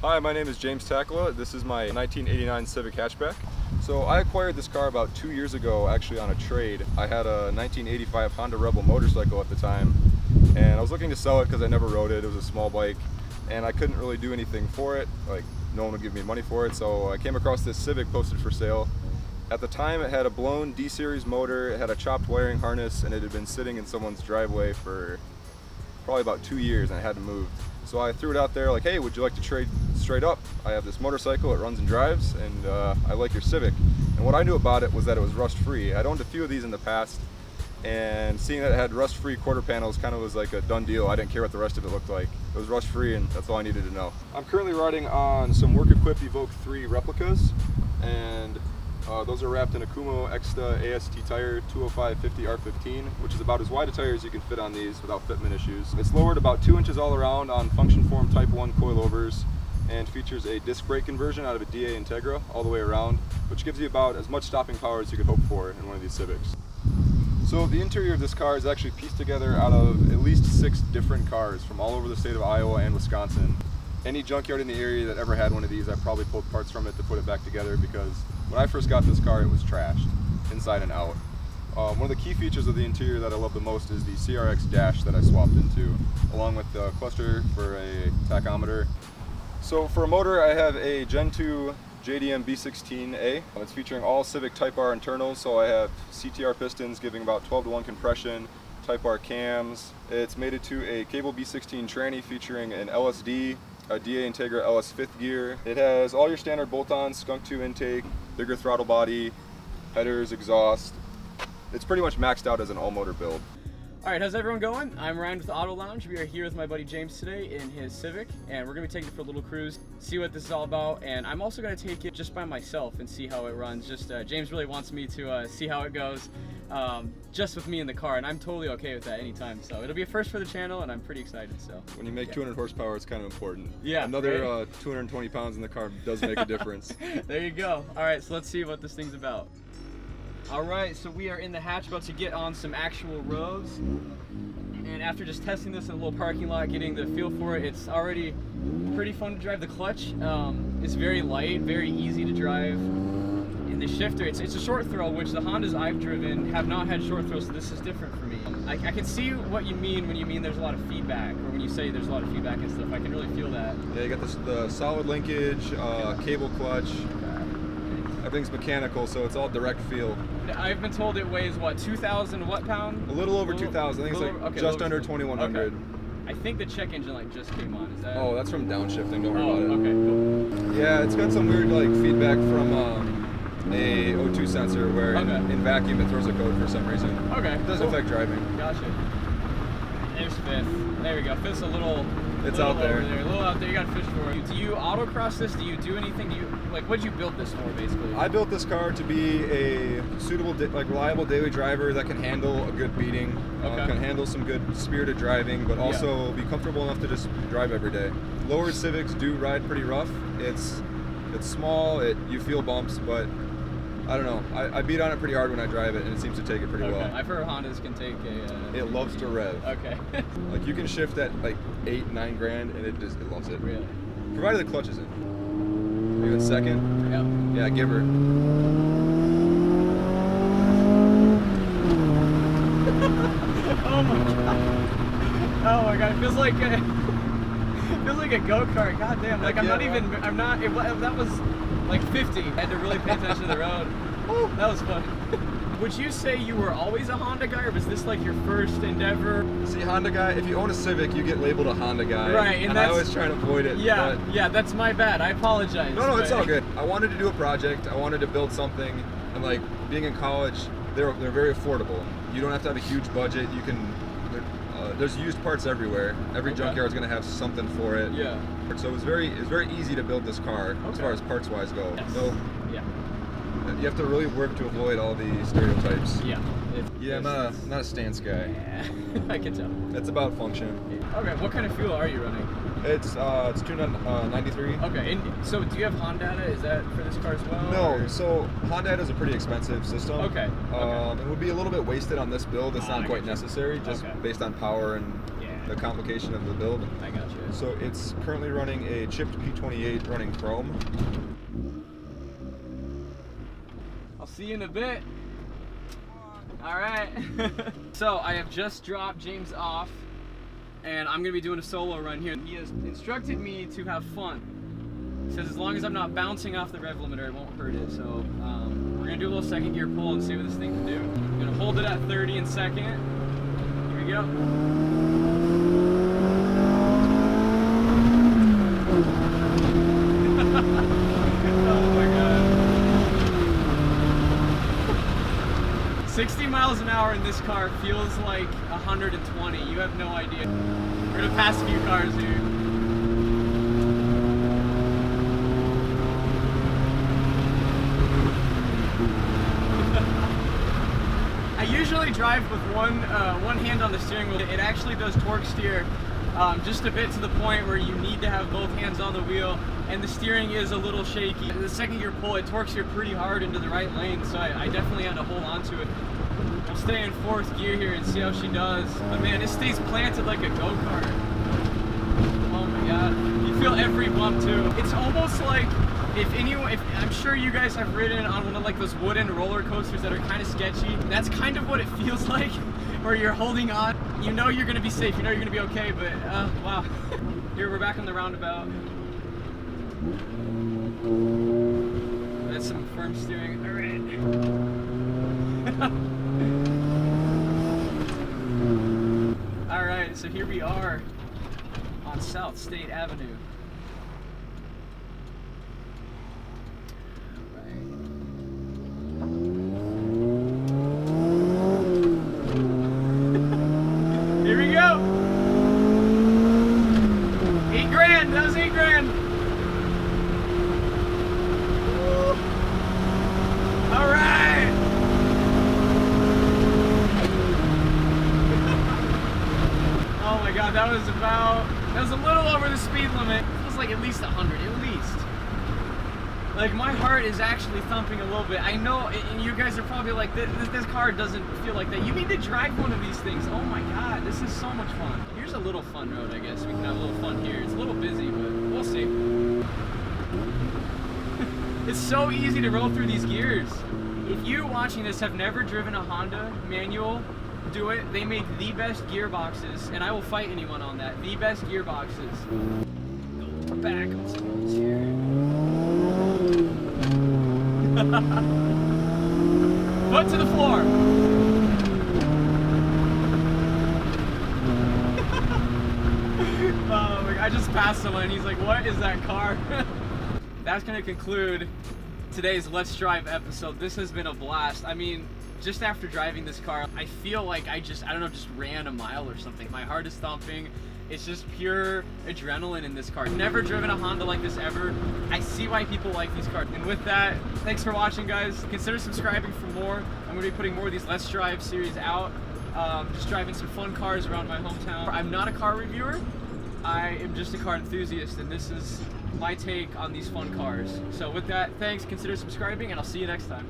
Hi, my name is James Takala. This is my 1989 Civic hatchback. So I acquired this car about 2 years ago, actually on a trade. I had a 1985 Honda Rebel motorcycle at the time, and I was looking to sell it because I never rode it. It was a small bike, and I couldn't really do anything for it. Like, no one would give me money for it, so I came across this Civic posted for sale. At the time, it had a blown D-series motor, it had a chopped wiring harness, and it had been sitting in someone's driveway for probably about 2 years, and I hadn't moved. So I threw it out there like, hey, would you like to trade straight up? I have this motorcycle, it runs and drives, and I like your Civic. And what I knew about it was that it was rust-free. I'd owned a few of these in the past, and seeing that it had rust-free quarter panels kind of was like a done deal. I didn't care what the rest of it looked like. It was rust-free, and that's all I needed to know. I'm currently riding on some work-equipped Evoque 3 replicas, and those are wrapped in a Kumo Exta AST tire 205/50 R15, which is about as wide a tire as you can fit on these without fitment issues. It's lowered about 2 inches all around on function form Type 1 coilovers and features a disc brake conversion out of a DA Integra all the way around, which gives you about as much stopping power as you could hope for in one of these Civics. So the interior of this car is actually pieced together out of at least 6 different cars from all over the state of Iowa and Wisconsin. Any junkyard in the area that ever had one of these, I probably pulled parts from it to put it back together, because when I first got this car, it was trashed, inside and out. One of the key features of the interior that I love the most is the CRX dash that I swapped into, along with the cluster for a tachometer. So for a motor, I have a Gen 2 JDM B16A. It's featuring all Civic Type R internals, so I have CTR pistons giving about 12-to-1 compression, Type R cams. It's mated to a cable B16 tranny featuring an LSD, a DA Integra LS 5th gear. It has all your standard bolt-ons, skunk tube intake, bigger throttle body, headers, exhaust. It's pretty much maxed out as an all-motor build. All right, how's everyone going? I'm Ryan with AutoLounge. We are here with my buddy James today in his Civic, and we're gonna be taking it for a little cruise, see what this is all about, and I'm also gonna take it just by myself and see how it runs. James really wants me to see how it goes, just with me in the car, and I'm totally okay with that anytime. So it'll be a first for the channel, and I'm pretty excited. So when you make 200 horsepower, it's kind of important. Yeah. Another 220 pounds in the car does make a difference. There you go. All right, so let's see what this thing's about. All right, so we are in the hatch, about to get on some actual roads. And after just testing this in a little parking lot, getting the feel for it, it's already pretty fun to drive. The clutch is very light, very easy to drive. And the shifter, it's a short throw, which the Hondas I've driven have not had short throws, so this is different for me. I can see what you mean when you mean there's a lot of feedback, or when you say there's a lot of feedback and stuff. I can really feel that. Yeah, you got the solid linkage, cable clutch. Everything's mechanical, so it's all direct feel. I've been told it weighs, what, 2,000 what pound? A little over 2,000. I think it's like just under 2,100. Okay. I think the check engine light just came on. Is that? Oh, that's from downshifting. Don't worry about it. Okay, cool. Yeah, it's got some weird feedback from a O2 sensor where in vacuum it throws a code for some reason. Okay. It doesn't affect driving. Gotcha. There's fifth. There we go. Fifth's a little. It's out there. A little out there. You got to fish for it. Do you autocross this? Do you do anything? What'd you build this for, basically? I built this car to be a suitable, reliable daily driver that can handle a good beating, can handle some good spirited driving, but also be comfortable enough to just drive every day. Lower Civics do ride pretty rough. It's small. You feel bumps, but I don't know. I beat on it pretty hard when I drive it, and it seems to take it pretty well. I've heard Hondas can take a... It loves to rev. Okay. Like, you can shift at like 8-9 grand, and it loves it. Really? Provided the clutch is in. Even second? Yep. Yeah, give her. Oh my god. Oh my god. It feels like a go-kart. God damn. Like, that was like 50. I had to really pay attention to the road. That was fun. Would you say you were always a Honda guy, or was this like your first endeavor? See, Honda guy, if you own a Civic, you get labeled a Honda guy. Right, and I always try to avoid it. Yeah, yeah, that's my bad. I apologize. No, it's all good. I wanted to do a project. I wanted to build something, and like being in college, they're very affordable. You don't have to have a huge budget. You can. There's used parts everywhere. Every junkyard is going to have something for it. Yeah. So it was very easy to build this car as far as parts wise go. Yes. So you have to really work to avoid all the stereotypes. Yeah. I'm not a stance guy. Yeah. I can tell. It's about function. Okay. What kind of fuel are you running? It's tuned on 93. Okay. And so do you have Honda? Is that for this car as well? No. Or? So Honda is a pretty expensive system. Okay. It would be a little bit wasted on this build. It's not quite necessary, just based on power and the complication of the build. I got you. So it's currently running a chipped P28 running chrome. I'll see you in a bit. All right. So I have just dropped James off, and I'm gonna be doing a solo run here. He has instructed me to have fun. He says as long as I'm not bouncing off the rev limiter, it won't hurt it. So we're gonna do a little second gear pull and see what this thing can do. I'm gonna hold it at 30 in second. Here we go. Oh my God. 60 miles an hour in this car feels like 120. You have no idea. We're gonna pass a few cars here. I usually drive with one hand on the steering wheel. It actually does torque steer just a bit to the point where you need to have both hands on the wheel, and the steering is a little shaky. The second gear pull, it torques here pretty hard into the right lane, so I definitely had to hold on to it. We'll stay in 4th gear here and see how she does. But man, it stays planted like a go-kart. Oh my God. You feel every bump too. It's almost like if I'm sure you guys have ridden on one of like those wooden roller coasters that are kind of sketchy. That's kind of what it feels like, where you're holding on. You know you're gonna be safe, you know you're gonna be okay, but wow. Here, we're back on the roundabout. That's some firm steering. All right. All right, so here we are on South State Avenue. Here we go. 8 grand, that was 8 grand. All right. Oh my God, that was a little over the speed limit. It feels like at least 100, at least. Like my heart is actually thumping a little bit. I know, and you guys are probably like, this car doesn't feel like that. You need to drive one of these things. Oh my God, this is so much fun. Here's a little fun road, I guess. We can have a little fun here. It's a little busy, but we'll see. It's so easy to roll through these gears. If you watching this have never driven a Honda manual, do it. They make the best gearboxes, and I will fight anyone on that. The best gearboxes. Go back on some of this here. Foot to the floor. Oh, I just passed someone and he's like, what is that car? That's gonna conclude today's Let's Drive episode. This has been a blast. I mean, just after driving this car, I feel like I don't know, just ran a mile or something. My heart is thumping. It's just pure adrenaline in this car. Never driven a Honda like this ever. I see why people like these cars. And with that, thanks for watching, guys. Consider subscribing for more. I'm gonna be putting more of these Let's Drive series out. Just driving some fun cars around my hometown. I'm not a car reviewer. I am just a car enthusiast, and this is my take on these fun cars. So with that, thanks, consider subscribing, and I'll see you next time.